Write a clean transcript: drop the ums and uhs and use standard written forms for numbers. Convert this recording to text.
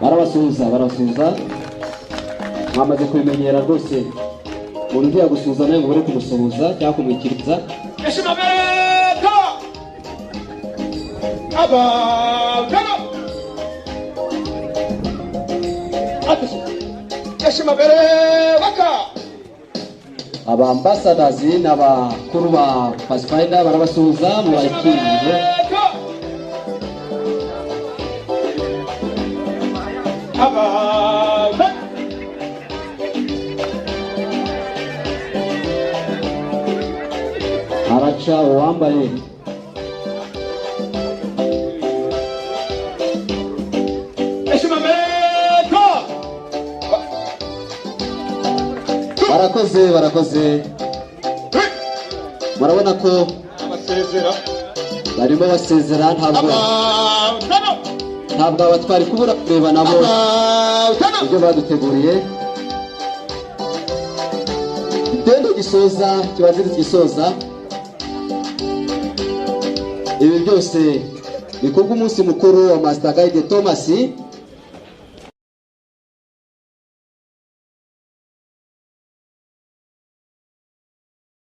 barabasuhuza mwamaze kubimenyera rwose umuntu ugiye gusuhuza nawe ngo bari kumusuhuza cyangwa kumwikiriza aba ambassadors n'abakuru ba Pathfinder barabasuhuza mu bakiriye araca uwambaye barakoze murabona ko barimo basezera ntabwo abatwari kubura kureba nabo ibyo baduteguriye igitendo gisoza kibanziriza gisoza ibi byose bikorwa umunsi mukuru wa Master Guide Thomas